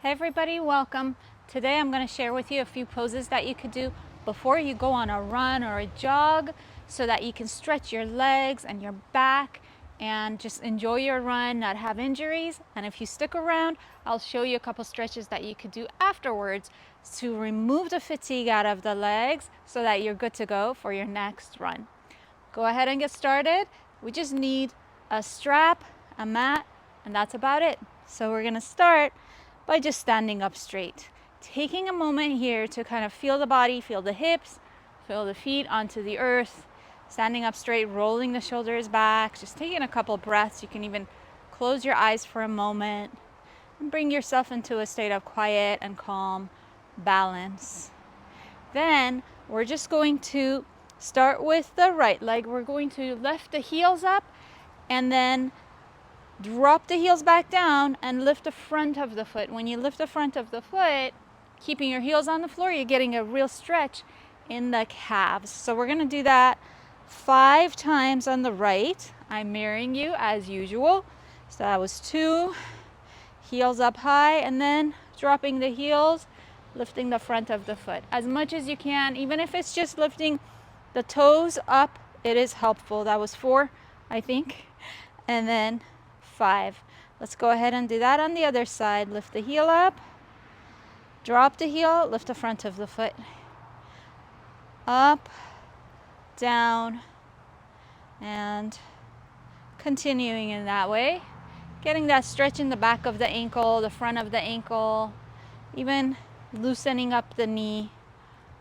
Hey everybody, welcome. Today I'm going to share with you a few poses that you could do before you go on a run or a jog so that you can stretch your legs and your back and just enjoy your run, not have injuries. And if you stick around, I'll show you a couple stretches that you could do afterwards to remove the fatigue out of the legs so that you're good to go for your next run. Go ahead and get started. We just need a strap, a mat, and that's about it. So we're going to start by just standing up straight. Taking a moment here to kind of feel the body, feel the hips, feel the feet onto the earth. Standing up straight, rolling the shoulders back, just taking a couple breaths. You can even close your eyes for a moment and bring yourself into a state of quiet and calm balance. Then we're just going to start with the right leg. We're going to lift the heels up and then drop the heels back down and lift the front of the foot. When you lift the front of the foot, keeping your heels on the floor, you're getting a real stretch in the calves. So we're going to do that 5 times on the right. I'm mirroring you as usual. So that was 2, heels up high, and then dropping the heels, lifting the front of the foot as much as you can. Even if it's just lifting the toes up, it is helpful. That was 4, I think, and then 5. Let's go ahead and do that on the other side. Lift the heel up, drop the heel, lift the front of the foot. Up, down, and continuing in that way. Getting that stretch in the back of the ankle, the front of the ankle, even loosening up the knee.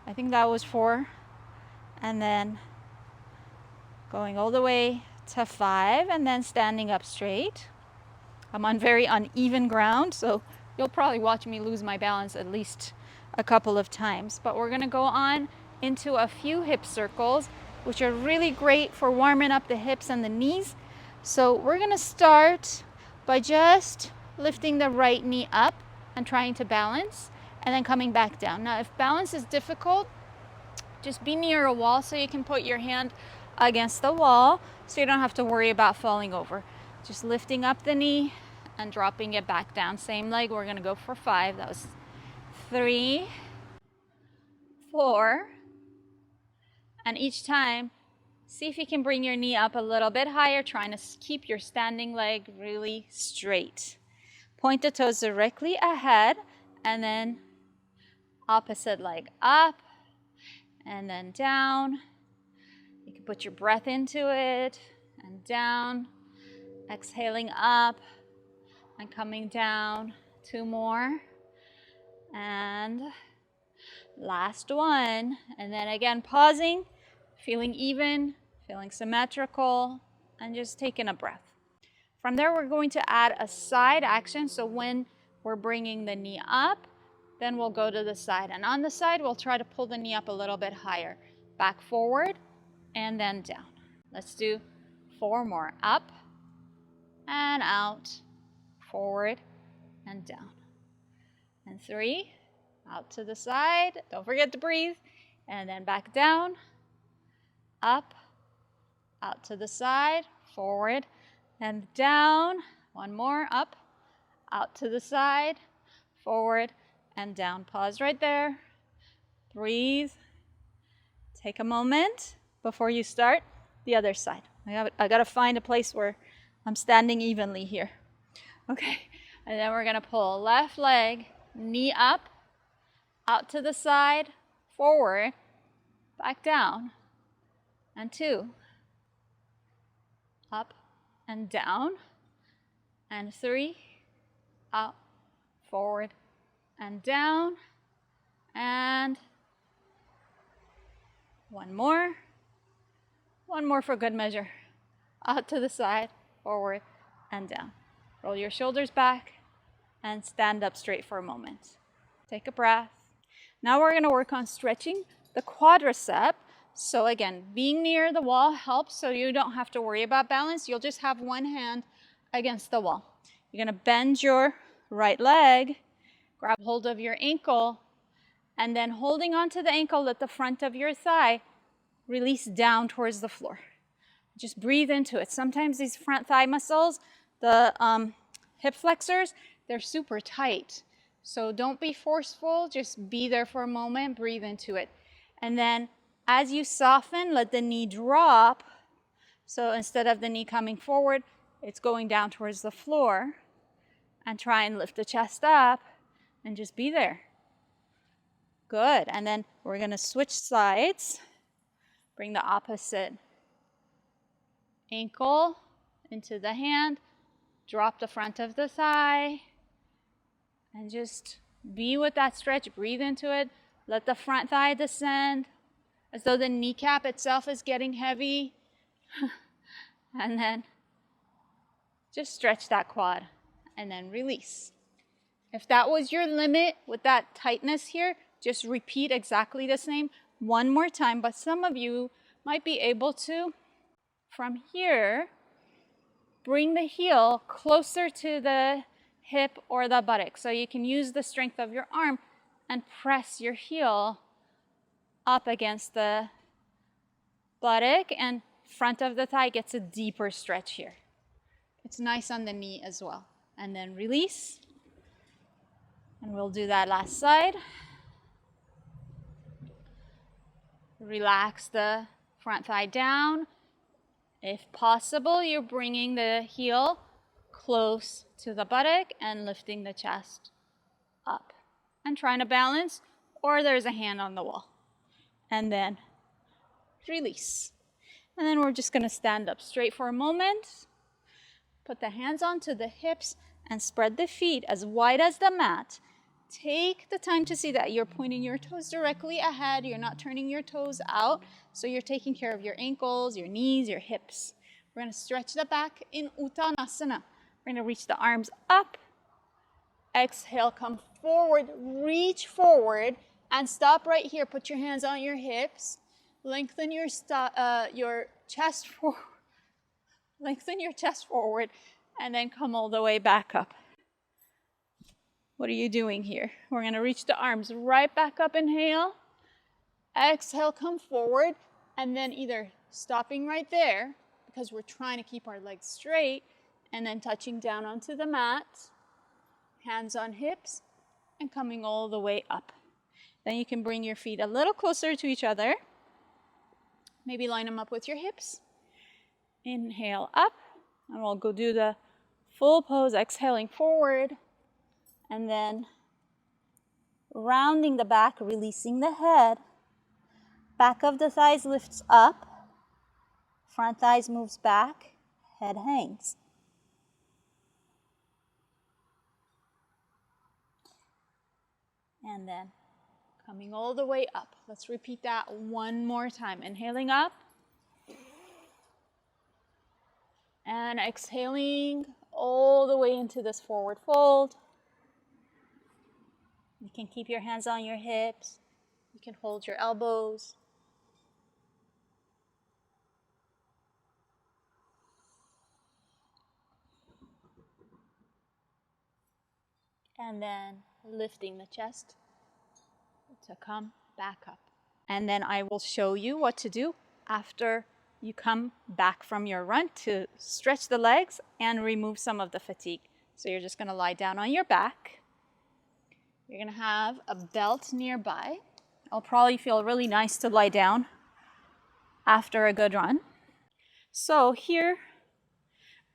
I think that was 4. And then going all the way to 5 and then standing up straight. I'm on very uneven ground, so you'll probably watch me lose my balance at least a couple of times. But we're going to go on into a few hip circles, which are really great for warming up the hips and the knees. So we're going to start by just lifting the right knee up and trying to balance and then coming back down. Now, if balance is difficult, just be near a wall so you can put your hand against the wall so you don't have to worry about falling over. Just lifting up the knee and dropping it back down. Same leg, we're going to go for 5. That was 3, 4. And each time, see if you can bring your knee up a little bit higher, trying to keep your standing leg really straight. Point the toes directly ahead and then opposite leg up and then down. You can put your breath into it and down, exhaling up and coming down. 2 more. And last one. And then again, pausing, feeling even, feeling symmetrical, and just taking a breath. From there, we're going to add a side action. So when we're bringing the knee up, then we'll go to the side. And on the side, we'll try to pull the knee up a little bit higher. Back forward and then down. Let's do 4 more. Up and out, forward and down. And 3, out to the side. Don't forget to breathe. And then back down, up, out to the side, forward and down. 1 more. Up, out to the side, forward and down. Pause right there. Breathe. Take a moment before you start the other side. I got to find a place where I'm standing evenly here. Okay, and then we're going to pull left leg, knee up, out to the side, forward, back down, and 2. Up and down, and 3, up, forward, and down, and 1 more. 1 more for good measure. Out to the side, forward, and down. Roll your shoulders back and stand up straight for a moment. Take a breath. Now we're going to work on stretching the quadricep. So again, being near the wall helps so you don't have to worry about balance. You'll just have one hand against the wall. You're going to bend your right leg, grab hold of your ankle, and then holding onto the ankle at the front of your thigh, release down towards the floor. Just breathe into it. Sometimes these front thigh muscles, the hip flexors, they're super tight. So don't be forceful, just be there for a moment, breathe into it. And then as you soften, let the knee drop. So instead of the knee coming forward, it's going down towards the floor. And try and lift the chest up and just be there. Good. And then we're going to switch sides. Bring the opposite ankle into the hand. Drop the front of the thigh. And just be with that stretch. Breathe into it. Let the front thigh descend as though the kneecap itself is getting heavy. And then just stretch that quad and then release. If that was your limit with that tightness here, just repeat exactly the same one more time. But some of you might be able to, from here, bring the heel closer to the hip or the buttock. So you can use the strength of your arm and press your heel up against the buttock, and front of the thigh gets a deeper stretch here. It's nice on the knee as well. And then release. And we'll do that last side. Relax the front thigh down. If possible, you're bringing the heel close to the buttock and lifting the chest up. And trying to balance, or there's a hand on the wall. And then release. And then we're just going to stand up straight for a moment. Put the hands onto the hips and spread the feet as wide as the mat. Take the time to see that you're pointing your toes directly ahead. You're not turning your toes out. So you're taking care of your ankles, your knees, your hips. We're going to stretch the back in Uttanasana. We're going to reach the arms up. Exhale, come forward, reach forward, and stop right here. Put your hands on your hips. Lengthen your chest forward. Lengthen your chest forward, and then come all the way back up. What are you doing here? We're going to reach the arms right back up. Inhale. Exhale, come forward, and then either stopping right there, because we're trying to keep our legs straight, and then touching down onto the mat, hands on hips, and coming all the way up. Then you can bring your feet a little closer to each other. Maybe line them up with your hips. Inhale up, and we'll go do the full pose, exhaling forward, and then rounding the back, releasing the head. Back of the thighs lifts up, front thighs moves back, head hangs. And then coming all the way up. Let's repeat that one more time. Inhaling up. And exhaling all the way into this forward fold. You can keep your hands on your hips. You can hold your elbows. And then lifting the chest to come back up. And then I will show you what to do after you come back from your run to stretch the legs and remove some of the fatigue. So you're just going to lie down on your back. You're going to have a belt nearby. It'll probably feel really nice to lie down after a good run. So here,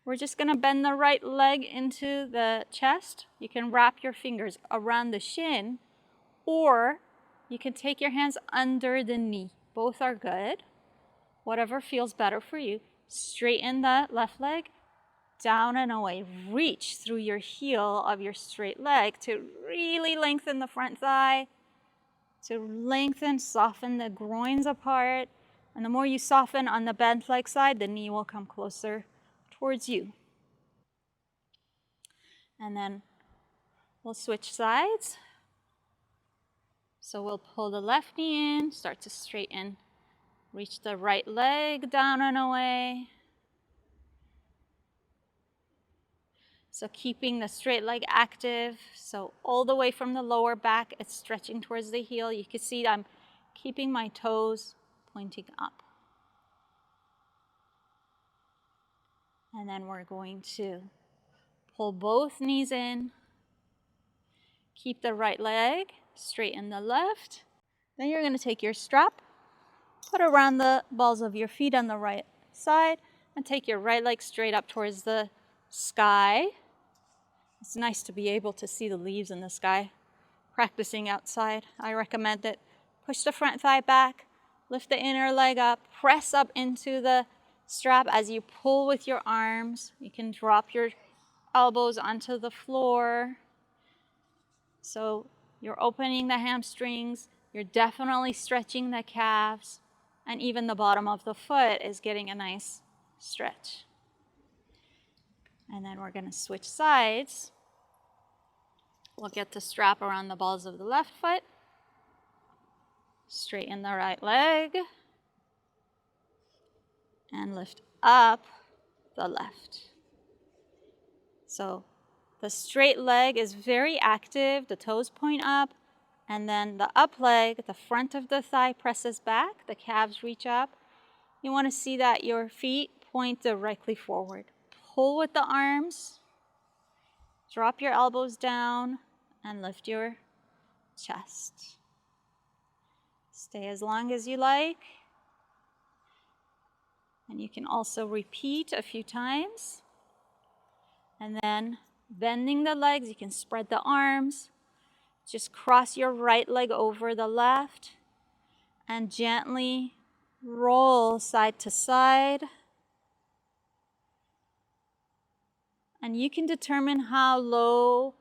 we're just going to bend the right leg into the chest. You can wrap your fingers around the shin, or you can take your hands under the knee. Both are good. Whatever feels better for you. Straighten the left leg, down and away. Reach through your heel of your straight leg to really lengthen the front thigh, to lengthen, soften the groins apart. And the more you soften on the bent leg side, the knee will come closer towards you. And then we'll switch sides. So we'll pull the left knee in, start to straighten. Reach the right leg down and away. So keeping the straight leg active. So all the way from the lower back, it's stretching towards the heel. You can see I'm keeping my toes pointing up. And then we're going to pull both knees in. Keep the right leg, straighten the left. Then you're going to take your strap, put around the balls of your feet on the right side, and take your right leg straight up towards the sky. It's nice to be able to see the leaves in the sky. Practicing outside, I recommend it. Push the front thigh back, lift the inner leg up, press up into the strap as you pull with your arms. You can drop your elbows onto the floor. So you're opening the hamstrings, you're definitely stretching the calves, and even the bottom of the foot is getting a nice stretch. And then we're going to switch sides. We'll get the strap around the balls of the left foot. Straighten the right leg. And lift up the left. So the straight leg is very active. The toes point up. And then the up leg, the front of the thigh presses back. The calves reach up. You want to see that your feet point directly forward. Pull with the arms. Drop your elbows down and lift your chest. Stay as long as you like. And you can also repeat a few times. And then bending the legs, you can spread the arms. Just cross your right leg over the left and gently roll side to side. And you can determine how low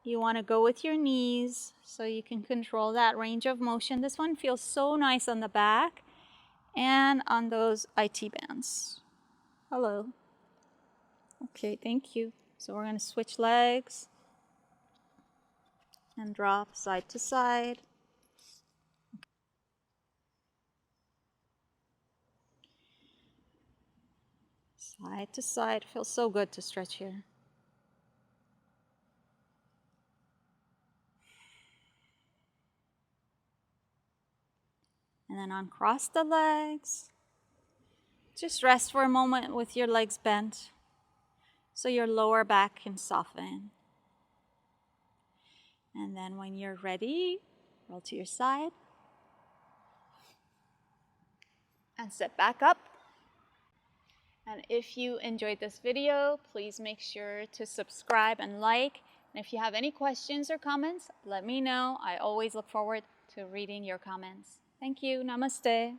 you want to go with your knees so you can control that range of motion. This one feels so nice on the back and on those IT bands. Hello. Okay, thank you. So we're going to switch legs and drop side to side. Side to side. Feels so good to stretch here. And then uncross the legs. Just rest for a moment with your legs bent so your lower back can soften. And then when you're ready, roll to your side. And sit back up. And if you enjoyed this video, please make sure to subscribe and like. And if you have any questions or comments, let me know. I always look forward to reading your comments. Thank you. Namaste.